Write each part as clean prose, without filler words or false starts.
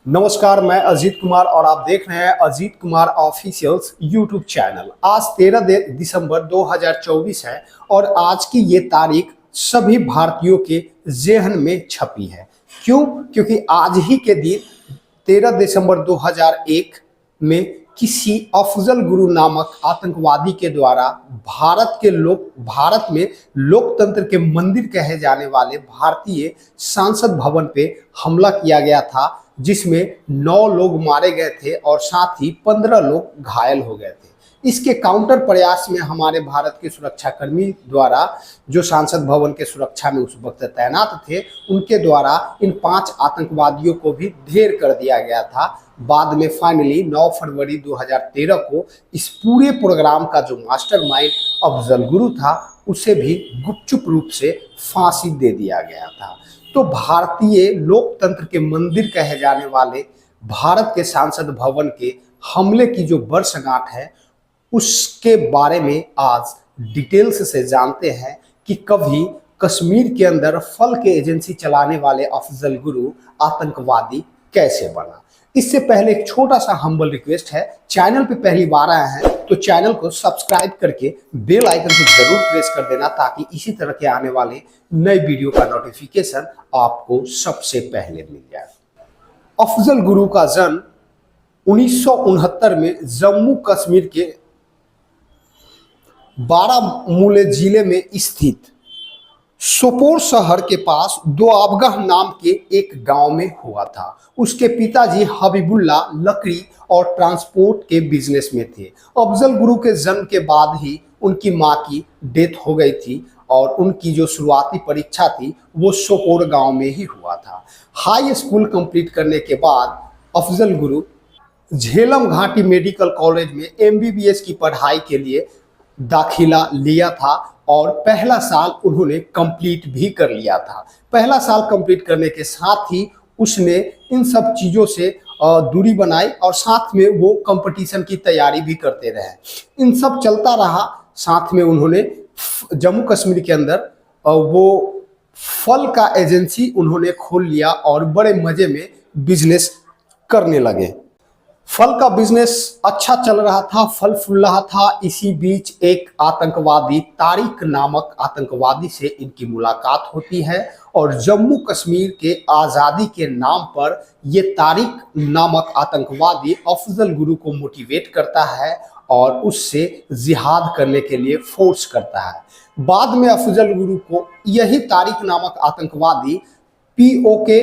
नमस्कार, मैं अजीत कुमार और आप देख रहे हैं Ajit Kumar officials YouTube channel. आज 13 दिसंबर 2024 है और आज की ये तारीख सभी भारतीयों के ज़हन में छपी है। क्यों? क्योंकि आज ही के दिन 13 दिसंबर 2001 में किसी अफजल गुरु नामक आतंकवादी के द्वारा भारत में लोकतंत्र के मंदिर कहे जाने वाले भारतीय संसद भवन पे हमला किया गया था, जिसमें 9 लोग मारे गए थे और साथ ही 15 लोग घायल हो गए थे। इसके काउंटर प्रयास में हमारे भारत के सुरक्षाकर्मी द्वारा, जो संसद भवन के सुरक्षा में उस वक्त तैनात थे, उनके द्वारा इन 5 आतंकवादियों को भी ढेर कर दिया गया था। बाद में फाइनली 9 फरवरी 2013 को इस पूरे प्रोग्राम का जो मास्टरमाइंड अफजल गुरु था, उसे भी गुपचुप रूप से फांसी दे दिया गया था। तो भारतीय लोकतंत्र के मंदिर कहे जाने वाले भारत के संसद भवन के हमले की जो वर्षगांठ है, उसके बारे में आज डिटेल्स से जानते हैं कि कभी कश्मीर के अंदर फल के एजेंसी चलाने वाले अफजल गुरु आतंकवादी कैसे बना। इससे पहले एक छोटा सा हम्बल रिक्वेस्ट है, चैनल पे पहली बार आए हैं तो चैनल को सब्सक्राइब करके बेल आइकन को जरूर प्रेस कर देना, ताकि इसी तरह के आने वाले नए वीडियो का नोटिफिकेशन आपको सबसे पहले मिल जाए। अफजल गुरु का जन्म 1969 में जम्मू कश्मीर के बारामूला जिले में स्थित सोपोर शहर के पास दोआबगढ़ नाम के एक गांव में हुआ था। उसके पिताजी हबीबुल्ला लकड़ी और ट्रांसपोर्ट के बिजनेस में थे। अफजल गुरु के जन्म के बाद ही उनकी मां की डेथ हो गई थी और उनकी जो शुरुआती परीक्षा थी वो सोपोर गांव में ही हुआ था। हाई स्कूल कंप्लीट करने के बाद अफजल गुरु झेलम घाटी मेडिकल कॉलेज में MBBS की पढ़ाई के लिए दाखिला लिया था और पहला साल उन्होंने कंप्लीट भी कर लिया था। पहला साल कंप्लीट करने के साथ ही उसने इन सब चीज़ों से दूरी बनाई और साथ में वो कंपटीशन की तैयारी भी करते रहे। इन सब चलता रहा। साथ में उन्होंने जम्मू कश्मीर के अंदर वो फल का एजेंसी उन्होंने खोल लिया और बड़े मज़े में बिजनेस करने लगे। फल का बिजनेस अच्छा चल रहा था, फल फूल रहा था। इसी बीच एक आतंकवादी तारिक नामक आतंकवादी से इनकी मुलाकात होती है और जम्मू कश्मीर के आज़ादी के नाम पर ये तारिक नामक आतंकवादी अफजल गुरु को मोटिवेट करता है और उससे जिहाद करने के लिए फोर्स करता है। बाद में अफजल गुरु को यही तारिक नामक आतंकवादी POK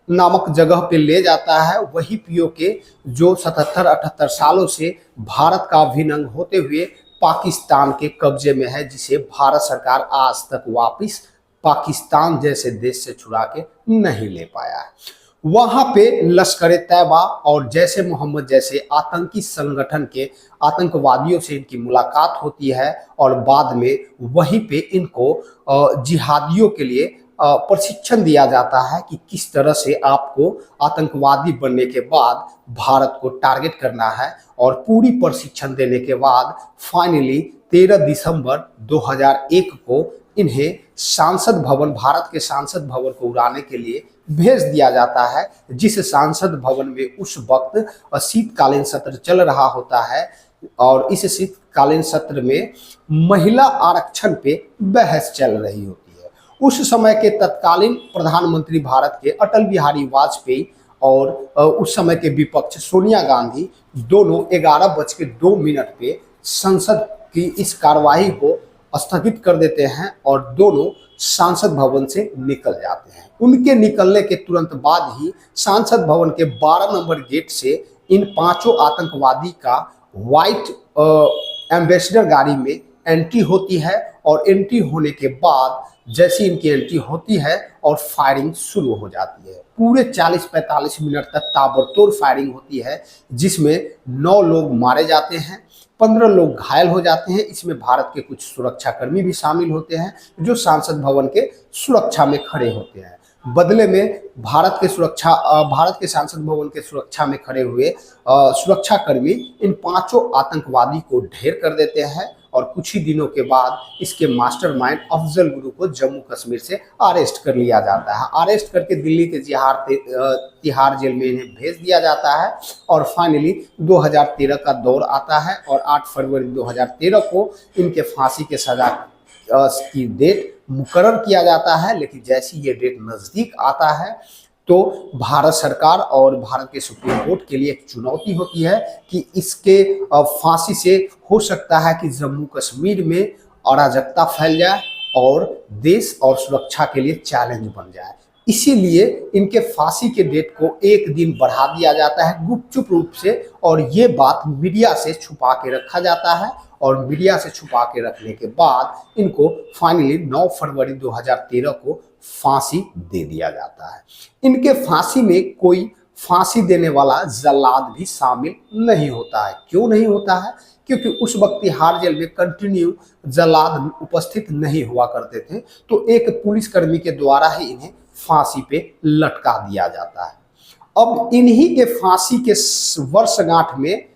नामक जगह पे ले जाता है। वही POK जो 77-78 सालों से भारत का अभिन्न अंग होते हुए पाकिस्तान के कब्जे में है, जिसे भारत सरकार आज तक वापस पाकिस्तान जैसे देश से छुड़ा के नहीं ले पाया है। वहाँ पे लश्कर तैयबा और जैश ए मोहम्मद जैसे आतंकी संगठन के आतंकवादियों से इनकी मुलाकात होती है और बाद में वहीं पे इनको जिहादियों के लिए प्रशिक्षण दिया जाता है कि किस तरह से आपको आतंकवादी बनने के बाद भारत को टारगेट करना है। और पूरी प्रशिक्षण देने के बाद फाइनली 13 दिसंबर 2001 को इन्हें संसद भवन, भारत के संसद भवन को उड़ाने के लिए भेज दिया जाता है, जिस संसद भवन में उस वक्त शीतकालीन सत्र चल रहा होता है और इस शीतकालीन सत्र में महिला आरक्षण पे बहस चल रही होती है। उस समय के तत्कालीन प्रधानमंत्री भारत के अटल बिहारी वाजपेयी और उस समय के विपक्ष सोनिया गांधी दोनों 11:02 पे संसद की इस कार्यवाही को स्थगित कर देते हैं और दोनों संसद भवन से निकल जाते हैं। उनके निकलने के तुरंत बाद ही संसद भवन के 12 नंबर गेट से इन 5 आतंकवादी का व्हाइट एम्बेसडर गाड़ी में एंट्री होती है और एंट्री होने के बाद जैसी इनकी एंट्री होती है और फायरिंग शुरू हो जाती है। पूरे 40-45 मिनट तक ताबड़तोड़ फायरिंग होती है, जिसमें 9 लोग मारे जाते हैं, 15 लोग घायल हो जाते हैं। इसमें भारत के कुछ सुरक्षाकर्मी भी शामिल होते हैं जो संसद भवन के सुरक्षा में खड़े होते हैं। बदले में भारत के संसद भवन के सुरक्षा में खड़े हुए सुरक्षाकर्मी इन 5 आतंकवादी को ढेर कर देते हैं और कुछ ही दिनों के बाद इसके मास्टरमाइंड अफजल गुरु को जम्मू कश्मीर से अरेस्ट कर लिया जाता है। अरेस्ट करके दिल्ली के तिहाड़ जेल में इन्हें भेज दिया जाता है और फाइनली 2013 का दौर आता है और 8 फरवरी 2013 को इनके फांसी के सजा की डेट मुकर्रर किया जाता है। लेकिन जैसी ये डेट नज़दीक आता है तो भारत सरकार और भारत के सुप्रीम कोर्ट के लिए एक चुनौती होती है कि इसके फांसी से हो सकता है कि जम्मू कश्मीर में अराजकता फैल जाए और देश और सुरक्षा के लिए चैलेंज बन जाए। इसीलिए इनके फांसी के डेट को एक दिन बढ़ा दिया जाता है गुपचुप रूप से, और ये बात मीडिया से छुपा के रखा जाता है। और मीडिया से छुपा के रखने के बाद इनको फाइनली 9 फरवरी 2013 को फांसी दे दिया जाता है। इनके फांसी में कोई फांसी देने वाला जल्लाद भी शामिल नहीं होता है। क्यों नहीं होता है? क्योंकि उस वक्त तिहाड़ जेल में कंटिन्यू जल्लाद उपस्थित नहीं हुआ करते थे, तो एक पुलिसकर्मी के द्वारा ही इन्हें फांसी पे लटका दिया जाता है। अब इन्हीं के फांसी के वर्षगांठ में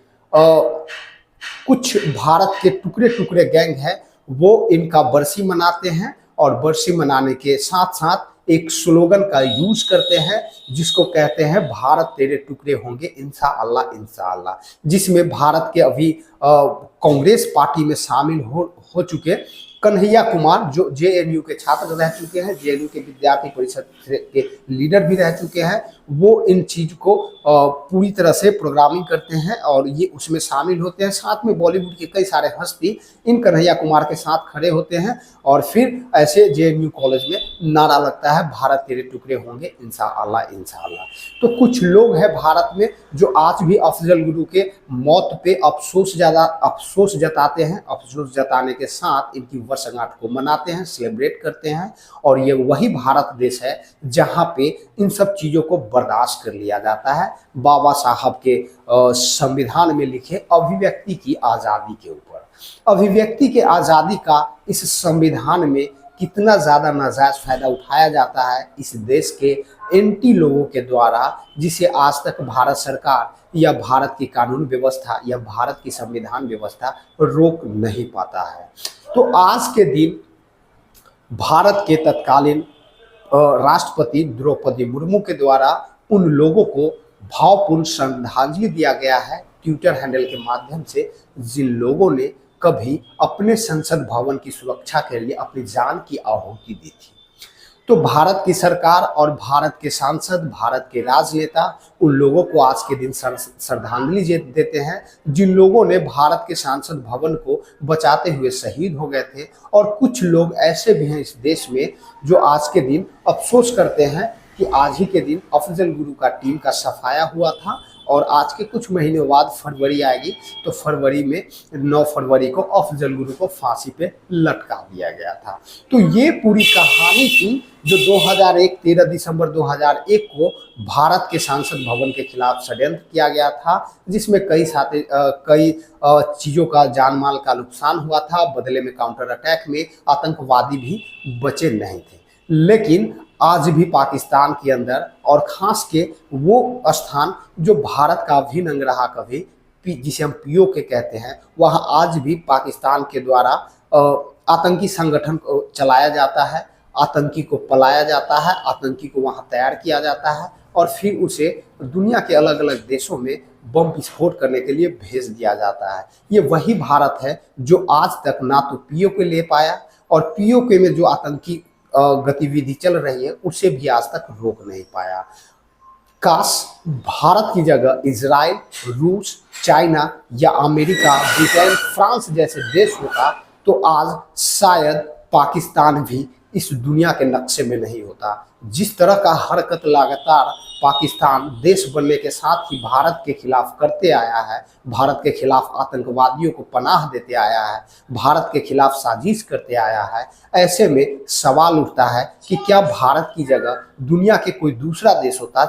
कुछ भारत के टुकड़े टुकड़े गैंग है वो इनका बरसी मनाते हैं और बरसी मनाने के साथ साथ एक स्लोगन का यूज करते हैं जिसको कहते हैं भारत तेरे टुकड़े होंगे इंशाअल्लाह इंशाअल्लाह, जिसमें भारत के अभी कांग्रेस पार्टी में शामिल हो चुके कन्हैया कुमार जो जेएनयू के छात्र रह चुके हैं, जेएनयू के विद्यार्थी परिषद के लीडर भी रह चुके हैं, वो इन चीज को पूरी तरह से प्रोग्रामिंग करते हैं और ये उसमें शामिल होते हैं। साथ में बॉलीवुड के कई सारे हस्ती इन कन्हैया कुमार के साथ खड़े होते हैं और फिर ऐसे जेएनयू कॉलेज में नारा लगता है भारत तेरे टुकड़े होंगे इंशाअल्लाह इंशाअल्लाह। तो कुछ लोग हैं भारत में जो आज भी अफजल गुरु के मौत पे अफसोस जताते हैं। अफसोस जताने के साथ इनकी वर्षगांठ को मनाते हैं, सेलिब्रेट करते हैं। और ये वही भारत देश है जहाँ पे इन सब चीज़ों को बर्दाश्त कर लिया जाता है। बाबा साहब के संविधान में लिखे अभिव्यक्ति की आज़ादी के ऊपर, अभिव्यक्ति के आज़ादी का इस संविधान में कितना ज़्यादा नाजायज फायदा उठाया जाता है इस देश के एंटी लोगों के द्वारा, जिसे आज तक भारत सरकार या भारत की कानून व्यवस्था या भारत की संविधान व्यवस्था रोक नहीं पाता है। तो आज के दिन भारत के तत्कालीन राष्ट्रपति द्रौपदी मुर्मू के द्वारा उन लोगों को भावपूर्ण श्रद्धांजलि दिया गया है ट्विटर हैंडल के माध्यम से जिन लोगों ने कभी अपने संसद भवन की सुरक्षा के लिए अपनी जान की आहुति दी थी। तो भारत की सरकार और भारत के सांसद, भारत के राजनेता उन लोगों को आज के दिन श्रद्धांजलि देते हैं जिन लोगों ने भारत के संसद भवन को बचाते हुए शहीद हो गए थे। और कुछ लोग ऐसे भी हैं इस देश में जो आज के दिन अफसोस करते हैं कि आज ही के दिन अफजल गुरु का टीम का सफाया हुआ था और आज के कुछ महीने बाद फरवरी आएगी तो फरवरी में 9 फरवरी को अफजल गुरु को फांसी पे लटका दिया गया था। तो ये पूरी कहानी थी जो 13 दिसंबर 2001 को भारत के संसद भवन के खिलाफ षड्यंत्र किया गया था, जिसमें कई चीज़ों का जान माल का नुकसान हुआ था। बदले में काउंटर अटैक में आतंकवादी भी बचे नहीं थे। लेकिन आज भी पाकिस्तान के अंदर और खास के वो स्थान जो भारत का अभिन्न अंग रहा कभी, जिसे हम पीओके कहते हैं, वहाँ आज भी पाकिस्तान के द्वारा आतंकी संगठन को चलाया जाता है, आतंकी को पलाया जाता है, आतंकी को वहाँ तैयार किया जाता है और फिर उसे दुनिया के अलग अलग देशों में बम विस्फोट करने के लिए भेज दिया जाता है। ये वही भारत है जो आज तक ना तो पीओके ले पाया और पीओके में जो आतंकी गतिविधि चल रही है उसे भी आज तक रोक नहीं पाया। काश भारत की जगह इजराइल, रूस, चाइना या अमेरिका, ब्रिटेन, फ्रांस जैसे देश होता तो आज शायद पाकिस्तान भी इस दुनिया के नक्शे में नहीं होता। जिस तरह का हरकत लगातार पाकिस्तान देश बनने के साथ ही भारत के खिलाफ करते आया है, भारत के खिलाफ आतंकवादियों को पनाह देते आया है, भारत के खिलाफ साजिश करते आया है, ऐसे में सवाल उठता है कि क्या भारत की जगह दुनिया के कोई दूसरा देश होता,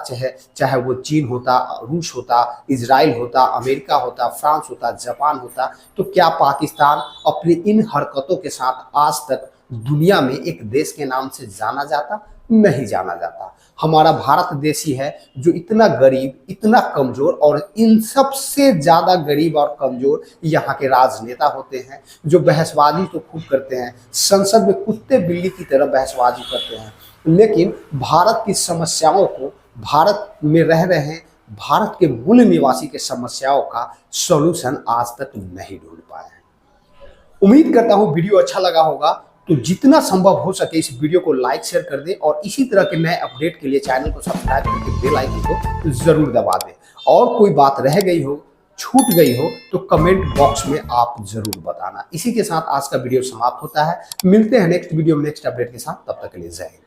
चाहे वो चीन होता, रूस होता, इजराइल होता, अमेरिका होता, फ्रांस होता, जापान होता, तो क्या पाकिस्तान अपनी इन हरकतों के साथ आज तक दुनिया में एक देश के नाम से जाना जाता? नहीं जाना जाता। हमारा भारत देश ही है जो इतना गरीब, इतना कमजोर, और इन सबसे ज्यादा गरीब और कमजोर यहाँ के राजनेता होते हैं, जो बहसबाजी तो खूब करते हैं, संसद में कुत्ते बिल्ली की तरह बहसबाजी करते हैं, लेकिन भारत की समस्याओं को, भारत में रह रहे भारत के मूल निवासी के समस्याओं का सॉल्यूशन आज तक नहीं ढूंढ पाए हैं। उम्मीद करता हूं वीडियो अच्छा लगा होगा, तो जितना संभव हो सके इस वीडियो को लाइक शेयर कर दें, और इसी तरह के नए अपडेट के लिए चैनल को सब्सक्राइब करके बेल आइकन को जरूर दबा दें। और कोई बात रह गई हो, छूट गई हो, तो कमेंट बॉक्स में आप जरूर बताना। इसी के साथ आज का वीडियो समाप्त होता है। मिलते हैं नेक्स्ट वीडियो में नेक्स्ट अपडेट के साथ, तब तक के लिए जय हिंद।